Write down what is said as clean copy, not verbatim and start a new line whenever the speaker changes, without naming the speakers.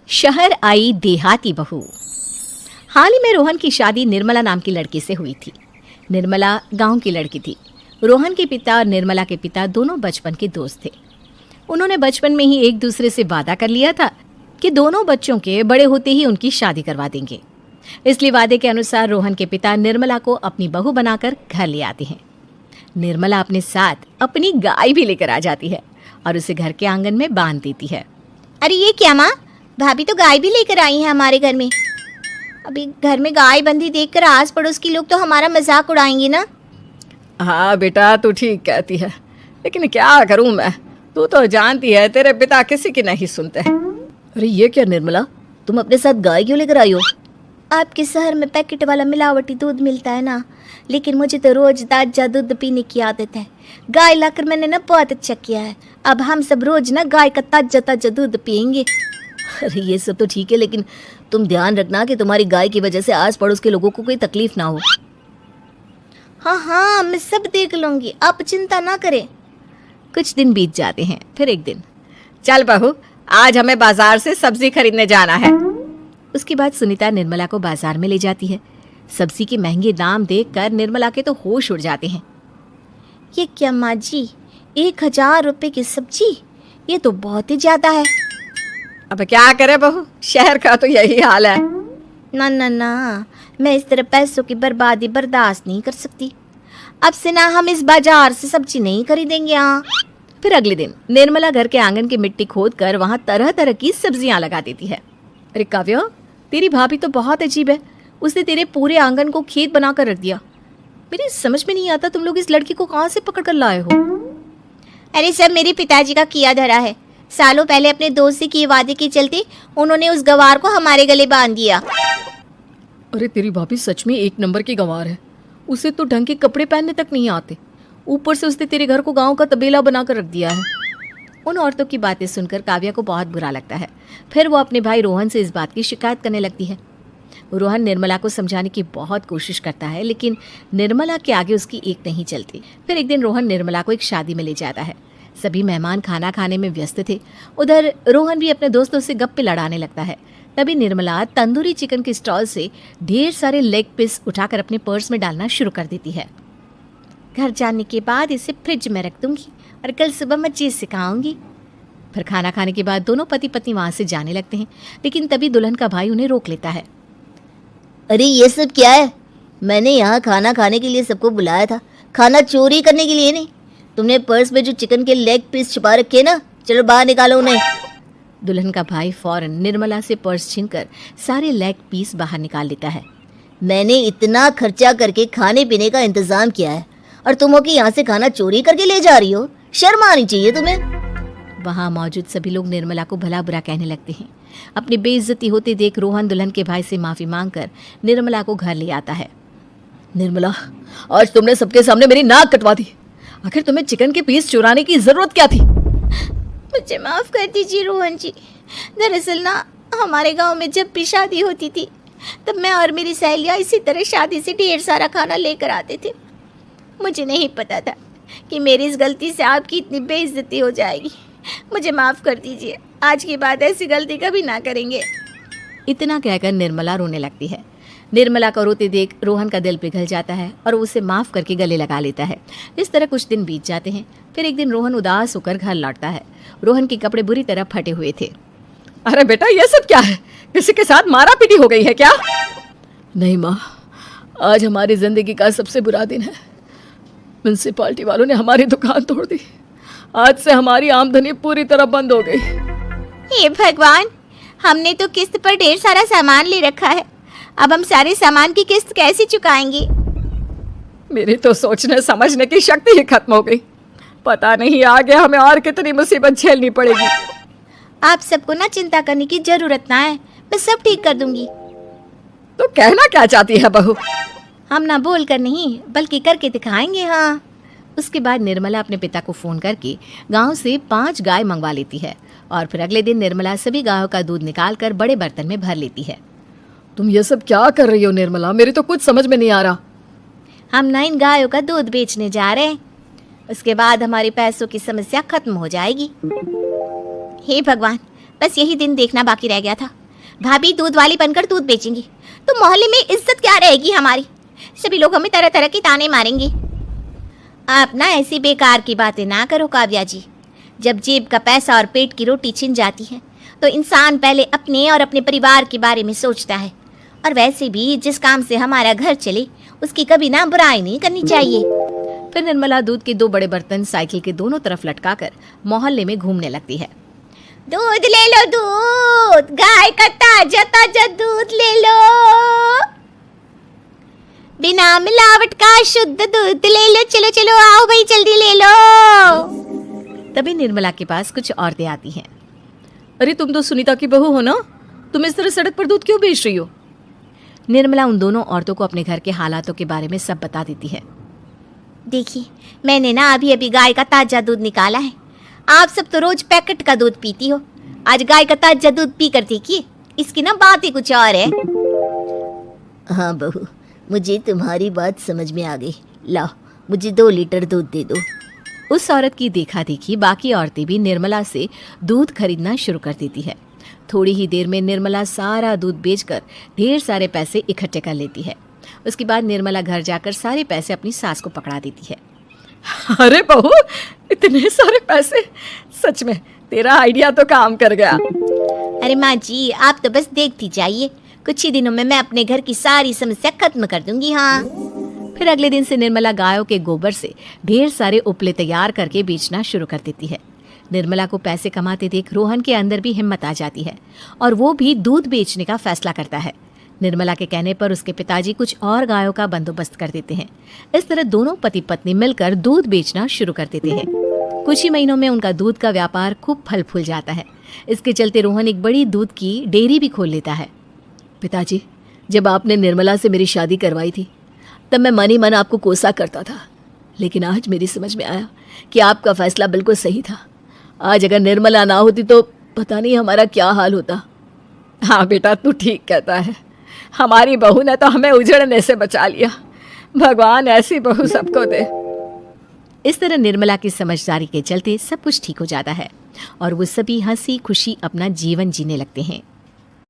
शहर आई देहाती बहू। हाल ही में रोहन की शादी निर्मला नाम की लड़की से हुई थी। निर्मला गांव की लड़की थी। रोहन के पिता और निर्मला के पिता दोनों बचपन के दोस्त थे। उन्होंने बचपन में ही एक दूसरे से वादा कर लिया था कि दोनों बच्चों के बड़े होते ही उनकी शादी करवा देंगे। इसलिए वादे के अनुसार रोहन के पिता निर्मला को अपनी बहू बनाकर घर ले आते हैं। निर्मला अपने साथ अपनी गाय भी लेकर आ जाती है और उसे घर के आंगन में बांध देती है।
अरे ये क्या माँ, भाभी तो गाय भी लेकर आई है हमारे घर में। अभी घर में गाय बंधी देखकर आस पड़ोस के लोग तो हमारा मजाक उड़ाएंगे ना।
हाँ बेटा, तू ठीक कहती है, लेकिन क्या करूं मैं, तू तो जानती है तेरे पिता किसी की नहीं सुनते। अरे ये क्या निर्मला, तुम अपने साथ गाय क्यों लेकर आई हो?
आपके शहर में पैकेट वाला मिलावटी दूध मिलता है ना, लेकिन मुझे तो रोज ताजा दूध पीने की आदत है। गाय लाकर मैंने ना बहुत अच्छा किया है। अब हम सब रोज ना गाय का ताजा ताजा दूध पियेंगे।
अरे ये सब तो ठीक है, लेकिन तुम ध्यान रखना कि तुम्हारी गाय की वजह से आस पड़ोस के लोगों को कोई तकलीफ ना हो।
हाँ हाँ, मैं सब देख लूंगी, आप चिंता ना करें।
कुछ दिन बीत जाते हैं। फिर एक दिन, चल बहू, आज हमें बाजार से सब्जी खरीदने जाना है। उसके बाद सुनीता निर्मला को बाजार में ले जाती है। सब्जी के महंगे दाम देखकर निर्मला के तो होश उड़ जाते हैं।
ये क्या माँ जी, 1000 रुपये की सब्जी, ये तो बहुत ही ज्यादा है।
अब क्या करे बहू, शहर का तो यही हाल है।
ना ना ना, मैं इस तरह पैसों की बर्बादी बर्दाश्त नहीं कर सकती। अब से ना हम इस बाजार से सब्जी नहीं खरीदेंगे। हाँ।
फिर अगले दिन निर्मला घर के आंगन की मिट्टी खोद कर वहाँ तरह तरह की सब्जियां लगा देती है। अरे काव्या, तेरी भाभी तो बहुत अजीब है, उसने तेरे पूरे आंगन को खेत बनाकर रख दिया। मेरी समझ में नहीं आता तुम लोग इस लड़की को कहाँ से पकड़ कर लाए हो।
अरे सब मेरे पिताजी का किया धरा है। सालों पहले अपने दोस्त से किए वादे के चलते उन्होंने उस गवार को हमारे गले बांध दिया।
अरे तेरी भाभी सच में एक नंबर की गंवार है। उसे तो ढंग के कपड़े पहनने तक नहीं आते, ऊपर से उसने तेरे घर को गांव का तबेला बनाकर रख दिया है। उन औरतों की बातें सुनकर काव्या को बहुत बुरा लगता है। फिर वो अपने भाई रोहन से इस बात की शिकायत करने लगती है। रोहन निर्मला को समझाने की बहुत कोशिश करता है, लेकिन निर्मला के आगे उसकी एक नहीं चलती। फिर एक दिन रोहन निर्मला को एक शादी में ले जाता है। सभी मेहमान खाना खाने में व्यस्त थे। उधर रोहन भी अपने दोस्तों से गप्पे लड़ाने लगता है। तभी निर्मला तंदूरी चिकन के स्टॉल से ढेर सारे लेग पीस उठाकर अपने पर्स में डालना शुरू कर देती है।
घर जाने के बाद इसे फ्रिज में रख दूंगी और कल सुबह मजे से खाऊंगी।
फिर खाना खाने के बाद दोनों पति पत्नी वहाँ से जाने लगते हैं, लेकिन तभी दुल्हन का भाई उन्हें रोक लेता है।
अरे ये सब क्या है? मैंने यहाँ खाना खाने के लिए सबको बुलाया था, खाना चोरी करने के लिए नहीं। तुमने पर्स में जो चिकन के लेग पीस छुपा रखे ना, चलो बाहर निकालो उन्हें।
दुल्हन का भाई फौरन निर्मला से पर्स छीनकर सारे लेग पीस बाहर निकाल लेता है।
मैंने इतना खर्चा करके खाने पीने का इंतजाम किया है और तुम हो कि यहाँ से खाना चोरी करके ले जा रही हो? शर्म आनी चाहिए तुम्हें।
वहाँ मौजूद सभी लोग निर्मला को भला बुरा कहने लगते हैं। अपनी बेइज्जती होते देख रोहन दुल्हन के भाई से माफी मांगकर निर्मला को घर ले आता है। निर्मला, आज तुमने सबके सामने मेरी नाक कटवा दी। आखिर तुम्हें चिकन के पीस चुराने की जरूरत क्या थी?
मुझे माफ कर दीजिए रोहन जी। दरअसल ना, हमारे गांव में जब भी शादी होती थी तब मैं और मेरी सहेलियां इसी तरह शादी से ढेर सारा खाना लेकर आते थे। मुझे नहीं पता था कि मेरी इस गलती से आपकी इतनी बेइज्जती हो जाएगी। मुझे माफ कर दीजिए, आज के बाद ऐसी गलती कभी ना करेंगे।
इतना कहकर निर्मला रोने लगती है। निर्मला को रोते देख रोहन का दिल पिघल जाता है और उसे माफ करके गले लगा लेता है। इस तरह कुछ दिन बीत जाते हैं। फिर एक दिन रोहन उदास होकर घर लौटता है। रोहन के कपड़े बुरी तरह फटे हुए थे। अरे बेटा, ये सब क्या है? किसी के साथ मारा पीटी हो गई है क्या? नहीं माँ, आज हमारी जिंदगी का सबसे बुरा दिन है। म्युनिसिपालिटी वालों ने हमारी दुकान तोड़ दी। आज से हमारी आमदनी पूरी तरह बंद हो गई।
हे भगवान, हमने तो किस्त पर ढेर सारा सामान ले रखा है। अब हम सारे सामान की किस्त कैसे चुकाएंगे?
मेरी तो सोचने समझने की शक्ति ही खत्म हो गई। पता नहीं आगे हमें और कितनी मुसीबत झेलनी पड़ेगी।
आप सबको ना चिंता करने की जरूरत ना है, मैं सब ठीक कर दूंगी।
तो कहना क्या चाहती है बहू?
हम ना बोल कर नहीं, बल्कि करके दिखाएंगे। हाँ।
उसके बाद निर्मला अपने पिता को फोन करके गांव से 5 गाय मंगवा लेती है और फिर अगले दिन निर्मला सभी गायों का दूध निकालकर बड़े बर्तन में भर लेती है। तुम ये सब क्या कर रही हो निर्मला? मेरी तो कुछ समझ में नहीं आ रहा।
हम ना इन गायों का दूध बेचने जा रहे हैं, उसके बाद हमारे पैसों की समस्या खत्म हो जाएगी। हे भगवान, बस यही दिन देखना बाकी रह गया था। भाभी दूध वाली बनकर दूध बेचेंगी तो मोहल्ले में इज्जत क्या रहेगी हमारी। सभी लोग हमें तरह तरह के ताने मारेंगे। आप ना ऐसी बेकार की बातें ना करो काव्या जी। जब जेब का पैसा और पेट की रोटी छिन जाती है तो इंसान पहले अपने और अपने परिवार के बारे में सोचता है। और वैसे भी जिस काम से हमारा घर चले उसकी कभी ना बुराई नहीं करनी चाहिए।
फिर निर्मला दूध के 2 बड़े बर्तन साइकिल के दोनों तरफ लटकाकर मोहल्ले में घूमने लगती है।
दूध ले लो, दूध, गाय का ताजा ताजा दूध ले लो, बिना मिलावट का शुद्ध दूध ले लो, चलो चलो आओ भाई जल्दी ले लो।
तभी निर्मला के पास कुछ औरतें आती हैं। अरे तुम तो सुनीता की बहू हो ना, तुम इस तरह सड़क पर दूध क्यों बेच रही हो? निर्मला उन दोनों औरतों को अपने घर के हालातों के बारे में सब बता देती है।
देखिए, मैंने ना अभी अभी गाय का ताजा दूध निकाला है। आप सब तो रोज पैकेट का दूध पीती हो, आज गाय का ताजा दूध पी कर देखिए, इसकी ना बात ही कुछ और है। हाँ बहू, मुझे तुम्हारी बात समझ में आ गई। लाओ मुझे 2 लीटर दूध दे दो।
उस औरत की देखा देखी बाकी औरतें भी निर्मला से दूध खरीदना शुरू कर देती है। थोड़ी ही देर में निर्मला सारा दूध बेचकर ढेर सारे पैसे इकट्ठे कर लेती है। उसके बाद निर्मला घर जाकर सारे पैसे अपनी सास को पकड़ा देती है। अरे बहू, इतने सारे पैसे, सच में तेरा आइडिया तो काम कर गया।
अरे माँ जी, आप तो बस देखती जाइए, कुछ ही दिनों में मैं अपने घर की सारी समस्या खत्म कर दूंगी। हाँ।
फिर अगले दिन से निर्मला गायों के गोबर से ढेर सारे उपले तैयार करके बेचना शुरू कर देती है। निर्मला को पैसे कमाते देख रोहन के अंदर भी हिम्मत आ जाती है और वो भी दूध बेचने का फैसला करता है। निर्मला के कहने पर उसके पिताजी कुछ और गायों का बंदोबस्त कर देते हैं। इस तरह दोनों पति पत्नी मिलकर दूध बेचना शुरू कर देते हैं। कुछ ही महीनों में उनका दूध का व्यापार खूब फल फूल जाता है। इसके चलते रोहन एक बड़ी दूध की डेयरी भी खोल लेता है। पिताजी, जब आपने निर्मला से मेरी शादी करवाई थी तब मैं मन ही मन आपको कोसा करता था, लेकिन आज मेरी समझ में आया कि आपका फैसला बिल्कुल सही था। आज अगर निर्मला ना होती तो पता नहीं हमारा क्या हाल होता। हाँ बेटा, तू ठीक कहता है, हमारी बहू ने तो हमें उजड़ने से बचा लिया। भगवान ऐसी बहू सबको दे। इस तरह निर्मला की समझदारी के चलते सब कुछ ठीक हो जाता है और वो सभी हंसी खुशी अपना जीवन जीने लगते हैं।